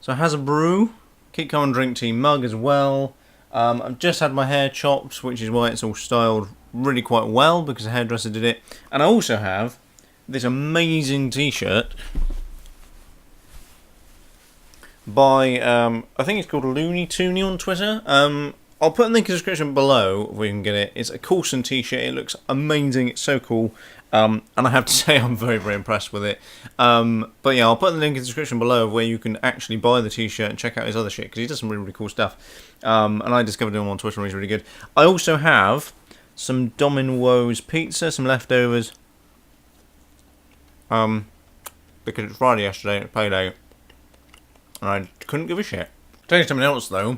So it has a brew, keep calm and drink tea mug as well. I've just had my hair chopped, which is why it's all styled really quite well, because the hairdresser did it. And I also have this amazing t-shirt by, I think it's called Looney Tooney on Twitter. I'll put a link in the description below if we can get it. It's a Coulson t-shirt. It looks amazing. It's so cool. And I have to say I'm very, very impressed with it. But yeah, I'll put the link in the description below where you can actually buy the t-shirt and check out his other shit, because he does some really, really cool stuff. And I discovered him on Twitter and he's really good. I also have some Domino's pizza, some leftovers. Because it's Friday yesterday, it's payday. And I couldn't give a shit. Tell you something else though.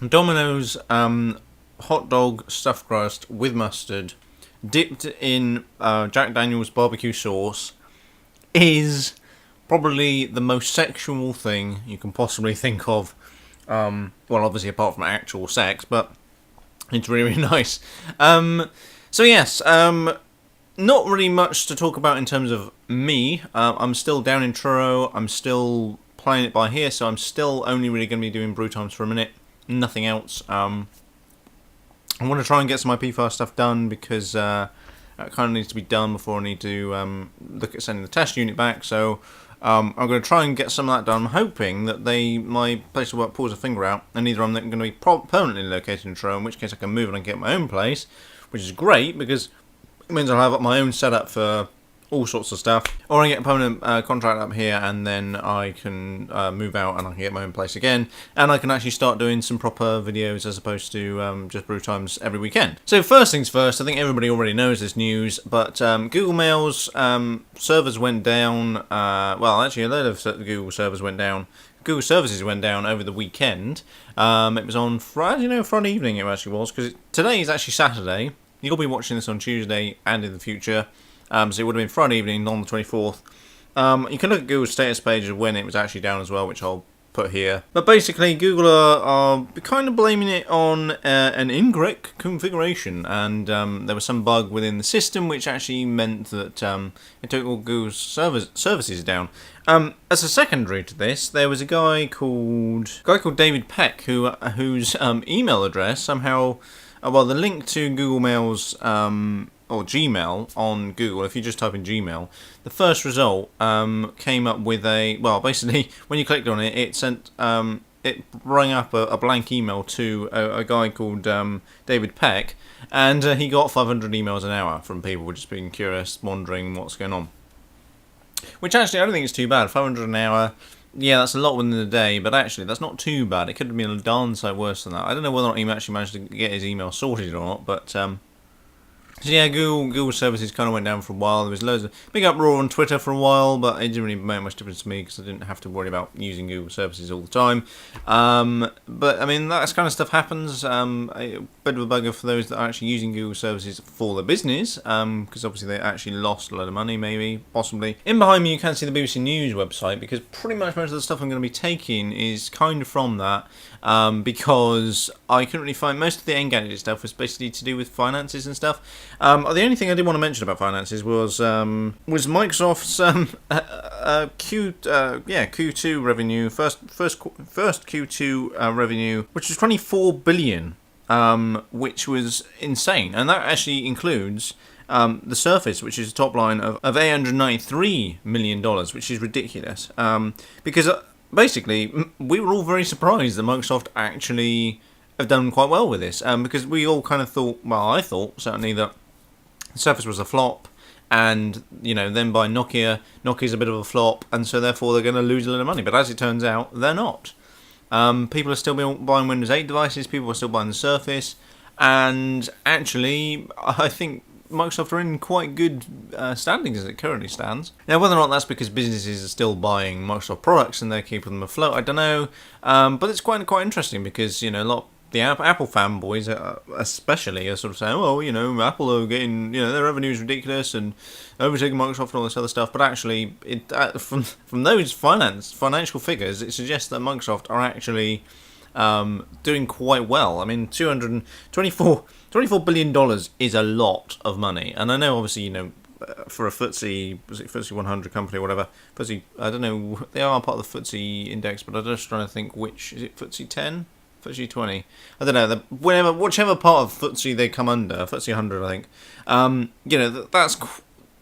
Domino's hot dog stuffed crust with mustard, dipped in Jack Daniel's barbecue sauce, is probably the most sexual thing you can possibly think of. Well, obviously apart from actual sex, but it's really, really nice. So yes, not really much to talk about in terms of me. I'm still down in Truro. I'm still playing it by here, so I'm still only really going to be doing brew times for a minute. Nothing else. I want to try and get some IP5 stuff done, because that kind of needs to be done before I need to look at sending the test unit back. So I'm going to try and get some of that done. I'm hoping that my place of work pulls a finger out, and either I'm going to be permanently located in Truro, in which case I can move and I can get my own place, which is great because it means I'll have my own setup for all sorts of stuff, or I get a permanent contract up here, and then I can move out and I can get my own place again, and I can actually start doing some proper videos as opposed to just brew times every weekend. So first things first, I think everybody already knows this news, but Google Mail's servers went down. Well, actually a load of Google servers went down. Google services went down over the weekend. It was on Friday, Friday evening it actually was, because today is actually Saturday. You'll be watching this on Tuesday and in the future. So it would have been Friday evening on the 24th. You can look at Google's status page of when it was actually down as well, which I'll put here. But basically, Google are kind of blaming it on an incorrect configuration, and there was some bug within the system which actually meant that it took all Google's services down. As a secondary to this, there was a guy called David Peck, whose email address somehow, well, the link to Google Mail's or Gmail on Google, if you just type in Gmail, the first result came up with basically when you clicked on it, it sent it rang up a blank email to a guy called David Peck, and he got 500 emails an hour from people just being curious, wondering what's going on. Which actually I don't think it's too bad. 500 an hour, yeah, that's a lot within the day, but actually that's not too bad. It could have been a darn sight worse than that. I don't know whether or not he actually managed to get his email sorted or not, but so yeah, Google services kind of went down for a while. There was loads of big uproar on Twitter for a while, but it didn't really make much difference to me because I didn't have to worry about using Google services all the time. But I mean, that kind of stuff happens. A bit of a bugger for those that are actually using Google services for their business, because obviously they actually lost a lot of money, maybe, possibly. In behind me, you can see the BBC News website, because pretty much most of the stuff I'm going to be taking is kind of from that. Because I couldn't really find most of the Engadget stuff was basically to do with finances and stuff. The only thing I did want to mention about finances was Microsoft's Q2 revenue, first Q2 revenue, which was 24 billion, which was insane, and that actually includes the Surface, which is a top line of $893 million, which is ridiculous. Because basically, we were all very surprised that Microsoft actually have done quite well with this, because we all kind of thought, well, I thought certainly that the Surface was a flop, and then by Nokia's a bit of a flop, and so therefore they're going to lose a lot of money. But as it turns out, they're not. People are still buying Windows 8 devices, people are still buying the Surface, and actually, I think Microsoft are in quite good standings as it currently stands. Now, whether or not that's because businesses are still buying Microsoft products and they're keeping them afloat, I don't know. But it's quite interesting because, a lot of the Apple fanboys, especially, are sort of saying, well, Apple are getting, their revenue is ridiculous and overtaking Microsoft and all this other stuff. But actually, from those financial figures, it suggests that Microsoft are actually doing quite well. I mean, $24 billion is a lot of money, and I know obviously for a FTSE, was it FTSE 100 company or whatever? FTSE, I don't know, they are part of the FTSE index, but I'm just trying to think which, is it FTSE 10? FTSE 20? I don't know, whichever part of FTSE they come under, FTSE 100 I think,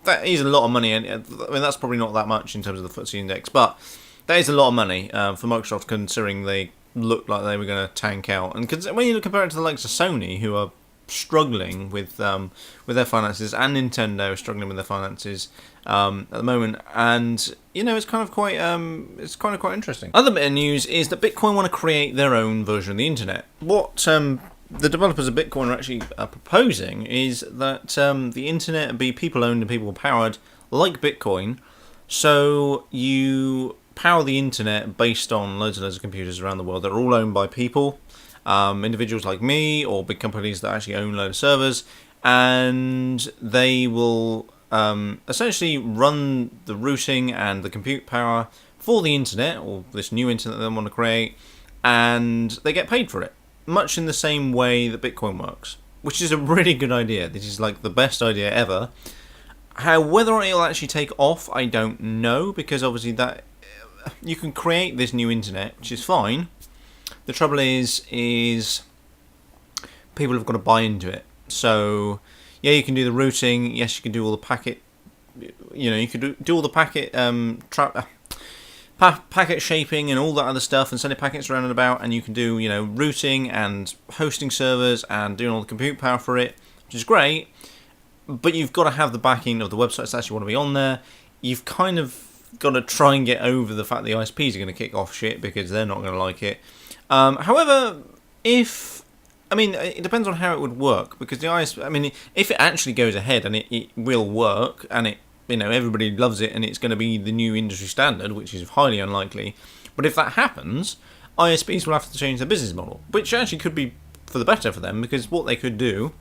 that is a lot of money, and I mean that's probably not that much in terms of the FTSE index, but that is a lot of money for Microsoft, considering they looked like they were going to tank out. And when you compare it to the likes of Sony, who are struggling with their finances, and Nintendo struggling with their finances at the moment, and it's kind of quite interesting. Other bit of news is that Bitcoin want to create their own version of the internet. What the developers of Bitcoin are actually proposing is that the internet be people owned and people powered like Bitcoin. So you power the internet based on loads of computers around the world that are all owned by people. Individuals like me, or big companies that actually own a load of servers, and they will essentially run the routing and the compute power for the internet, or this new internet they want to create, and they get paid for it, much in the same way that Bitcoin works, which is a really good idea. This is like the best idea ever. Whether or not it'll actually take off, I don't know, because obviously that you can create this new internet, which is fine. The trouble is people have got to buy into it. So, yeah, you can do the routing. Yes, you can do all the packet. You can do all the packet packet shaping and all that other stuff, and sending packets around and about. And you can do routing and hosting servers and doing all the compute power for it, which is great. But you've got to have the backing of the websites that actually want to be on there. You've kind of got to try and get over the fact the ISPs are going to kick off shit because they're not going to like it. However, it depends on how it would work, because the ISP, if it actually goes ahead and it will work, and it, everybody loves it and it's going to be the new industry standard, which is highly unlikely. But if that happens, ISPs will have to change their business model, which actually could be for the better for them, because what they could do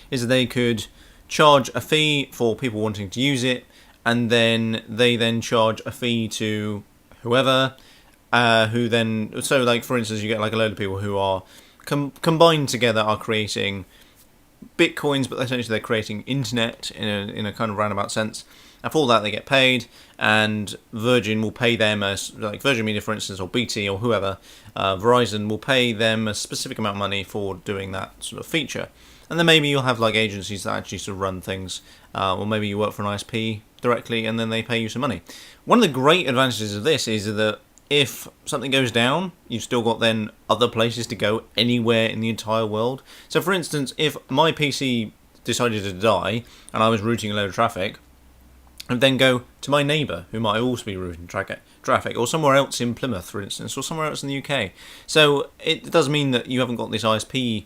is they could charge a fee for people wanting to use it, and then they charge a fee to whoever, who then, so like for instance, you get like a load of people who are combined together are creating bitcoins, but essentially they're creating internet in a kind of roundabout sense, and for all that they get paid, and Virgin will pay them as, like Virgin Media for instance, or BT or whoever, Verizon will pay them a specific amount of money for doing that sort of feature. And then maybe you'll have like agencies that actually sort of run things, or maybe you work for an ISP directly and then they pay you some money. One of the great advantages of this is that if something goes down, you've still got then other places to go anywhere in the entire world. So for instance, if my PC decided to die and I was routing a load of traffic, I'd then go to my neighbour, who might also be routing traffic, or somewhere else in Plymouth, for instance, or somewhere else in the UK. So it does mean that you haven't got this ISP.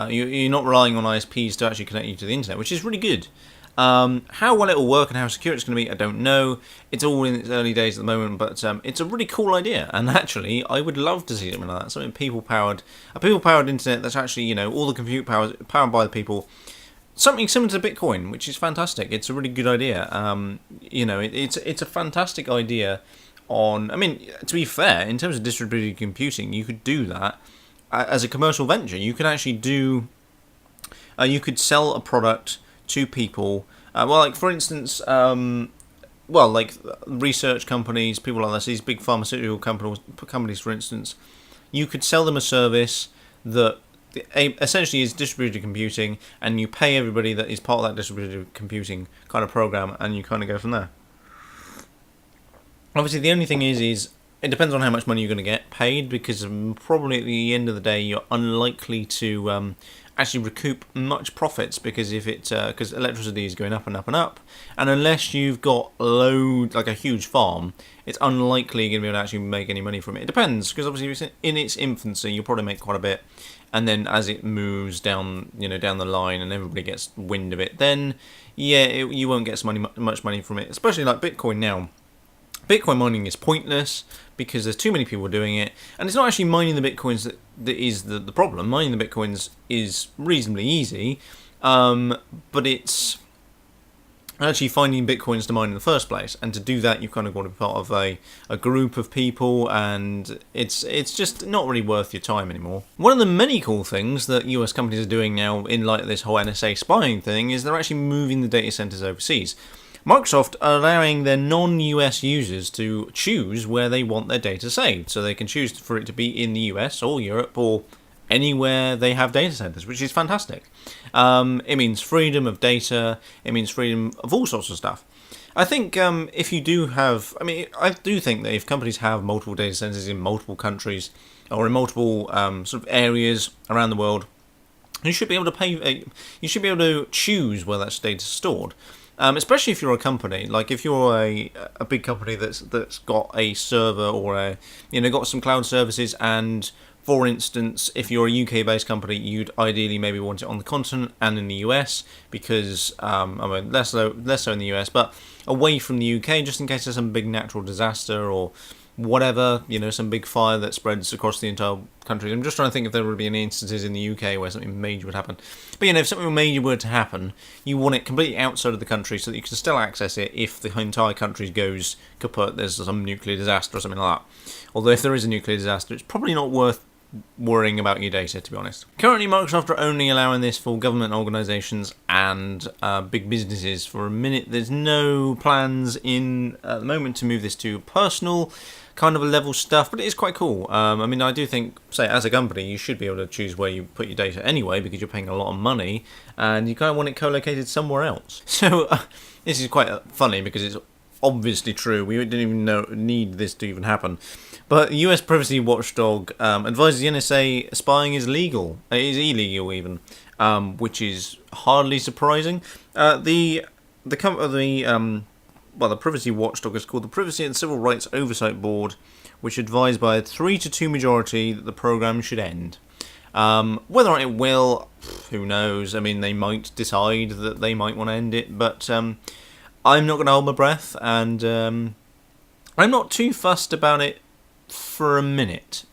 You're not relying on ISPs to actually connect you to the internet, which is really good. How well it will work and how secure it's going to be, I don't know. It's all in its early days at the moment, but it's a really cool idea. And actually, I would love to see something like that. Something people-powered, a people-powered internet that's actually, all the compute powered by the people. Something similar to Bitcoin, which is fantastic. It's a really good idea. It's a fantastic idea. To be fair, in terms of distributed computing, you could do that as a commercial venture. You could actually do. You could sell a product to people. For instance, like research companies, people like this, these big pharmaceutical companies, for instance, you could sell them a service that essentially is distributed computing, and you pay everybody that is part of that distributed computing kind of program, and you kind of go from there. Obviously, the only thing is it depends on how much money you're going to get paid, because probably at the end of the day, you're unlikely to actually recoup much profits, because because electricity is going up and up and up, and unless you've got a huge farm, it's unlikely you're going to be able to actually make any money from it. It depends, because obviously if it's in its infancy, you'll probably make quite a bit, and then as it moves down, down the line, and everybody gets wind of it, then you won't get much money from it. Especially like Bitcoin now. Bitcoin mining is pointless because there's too many people doing it, and it's not actually mining the bitcoins that is the problem. Mining the bitcoins is reasonably easy, but it's actually finding bitcoins to mine in the first place. And to do that, you've kind of got to be part of a group of people, and it's just not really worth your time anymore. One of the many cool things that US companies are doing now in light of this whole NSA spying thing is they're actually moving the data centers overseas. Microsoft are allowing their non-US users to choose where they want their data saved, so they can choose for it to be in the US or Europe or anywhere they have data centers, which is fantastic. It means freedom of data, it means freedom of all sorts of stuff. I think if you do have, I do think that if companies have multiple data centers in multiple countries or in multiple sort of areas around the world, you should be able to pay. You should be able to choose where that data is stored. Especially if you're a company, like if you're a big company that's got a server or got some cloud services, and for instance, if you're a UK-based company, you'd ideally maybe want it on the continent and in the US, because less so in the US, but away from the UK, just in case there's some big natural disaster or whatever, some big fire that spreads across the entire country. I'm just trying to think if there would be any instances in the UK where something major would happen. But if something major were to happen, you want it completely outside of the country so that you can still access it if the entire country goes kaput, there's some nuclear disaster or something like that. Although if there is a nuclear disaster, it's probably not worth worrying about your data, to be honest. Currently, Microsoft are only allowing this for government organisations and big businesses for a minute. There's no plans at the moment to move this to personal kind of a level stuff, but it is quite cool. I do think, say, as a company, you should be able to choose where you put your data anyway, because you're paying a lot of money, and you kind of want it co-located somewhere else. So this is quite funny because it's obviously true. We didn't even need this to even happen. But the US privacy watchdog advises the NSA spying is legal. It is illegal even, which is hardly surprising. The privacy watchdog is called the Privacy and Civil Rights Oversight Board, which advised by a 3-2 majority that the program should end. Whether or not it will, who knows? They might decide that they might want to end it, but I'm not going to hold my breath, and I'm not too fussed about it for a minute.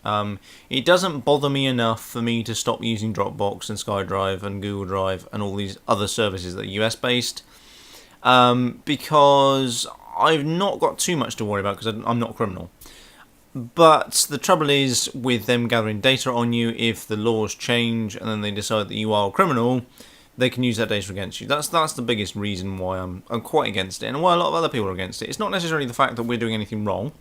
It doesn't bother me enough for me to stop using Dropbox and SkyDrive and Google Drive and all these other services that are US based, because I've not got too much to worry about because I'm not a criminal. But the trouble is with them gathering data on you, if the laws change and then they decide that you are a criminal, they can use that data against you. That's the biggest reason why I'm quite against it, and why a lot of other people are against it. It's not necessarily the fact that we're doing anything wrong.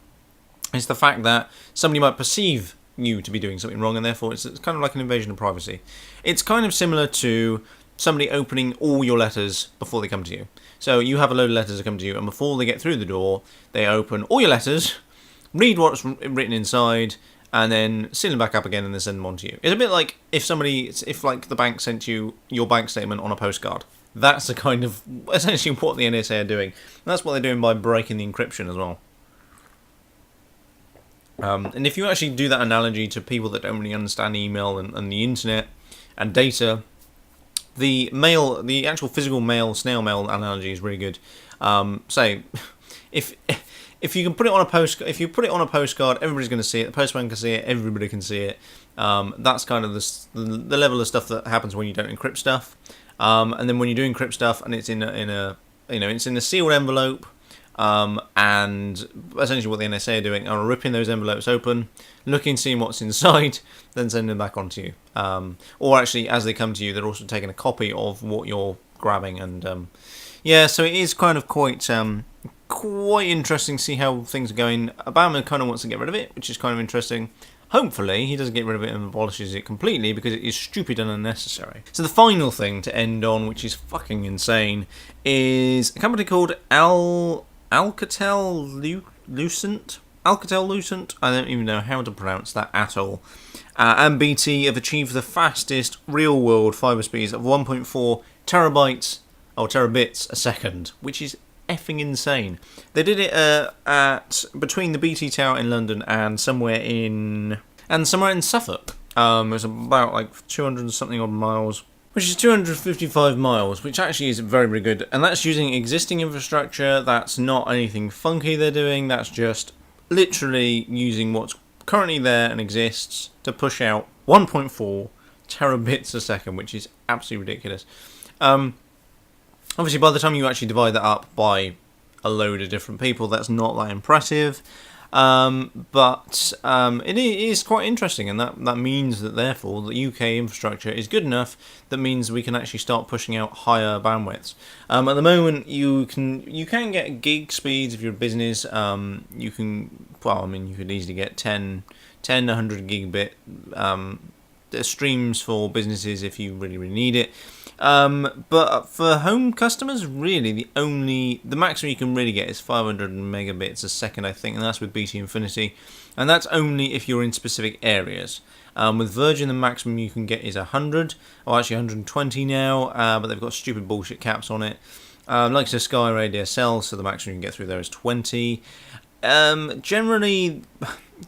It's the fact that somebody might perceive you to be doing something wrong, and therefore it's kind of like an invasion of privacy. It's kind of similar to somebody opening all your letters before they come to you. So you have a load of letters that come to you, and before they get through the door, they open all your letters, read what's written inside, and then seal them back up again and then send them on to you. It's a bit like if the bank sent you your bank statement on a postcard. That's the kind of essentially what the NSA are doing. And that's what they're doing by breaking the encryption as well. And if you actually do that analogy to people that don't really understand email and the internet and data, the actual physical mail, snail mail analogy is really good. Say, if you can put it on a postcard, everybody's going to see it. The postman can see it. Everybody can see it. That's kind of the level of stuff that happens when you don't encrypt stuff. And then when you do encrypt stuff and it's in a sealed envelope. And essentially what the NSA are doing are ripping those envelopes open, looking, seeing what's inside, then sending them back onto you. Or actually, as they come to you, they're also taking a copy of what you're grabbing. And so it is kind of quite interesting to see how things are going. Obama kind of wants to get rid of it, which is kind of interesting. Hopefully, he doesn't get rid of it and abolishes it completely, because it is stupid and unnecessary. So the final thing to end on, which is fucking insane, is a company called Alcatel-Lucent. I don't even know how to pronounce that at all. And BT have achieved the fastest real-world fibre speeds of 1.4 terabits a second, which is effing insane. They did it at between the BT Tower in London and somewhere in Suffolk. It was about like 200 something odd miles, which is 255 miles, which actually is very, very good. And that's using existing infrastructure. That's not anything funky they're doing. That's just literally using what's currently there and exists to push out 1.4 terabits a second, which is absolutely ridiculous. Obviously, by the time you actually divide that up by a load of different people, that's not that impressive. But it is quite interesting, and that means that therefore the UK infrastructure is good enough. That means we can actually start pushing out higher bandwidths. At the moment, you can get gig speeds if you're a business. You can, well, I mean, you could easily get 100 gigabit streams for businesses if you really need it. But for home customers, really the maximum you can really get is 500 megabits a second, I think, and that's with BT Infinity, and that's only if you're in specific areas. With Virgin, the maximum you can get is 100, or actually 120 now, but they've got stupid bullshit caps on it. Like so Sky ADSL, so the maximum you can get through there is 20. Generally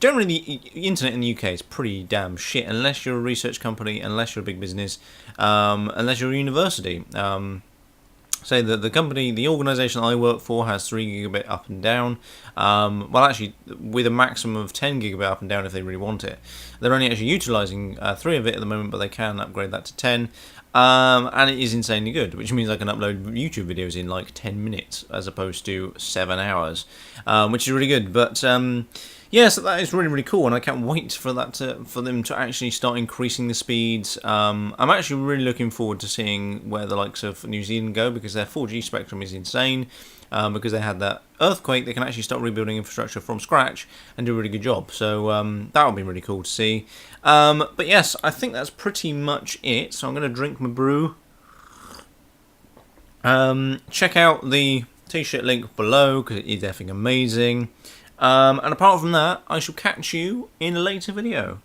the internet in the UK is pretty damn shit, unless you're a research company, unless you're a big business, unless you're a university. Say that the organisation I work for has 3 gigabit up and down. Well, actually, with a maximum of 10 gigabit up and down if they really want it. They're only actually utilising 3 of it at the moment, but they can upgrade that to 10. And it is insanely good, which means I can upload YouTube videos in like 10 minutes as opposed to 7 hours, which is really good. But yeah, so that is really cool, and I can't wait for them to actually start increasing the speeds. I'm actually really looking forward to seeing where the likes of New Zealand go, because their 4G spectrum is insane. Because they had that earthquake, they can actually start rebuilding infrastructure from scratch and do a really good job. So that would be really cool to see. But yes, I think that's pretty much it. So I'm going to drink my brew. Check out the t-shirt link below, because it is effing amazing. And apart from that, I shall catch you in a later video.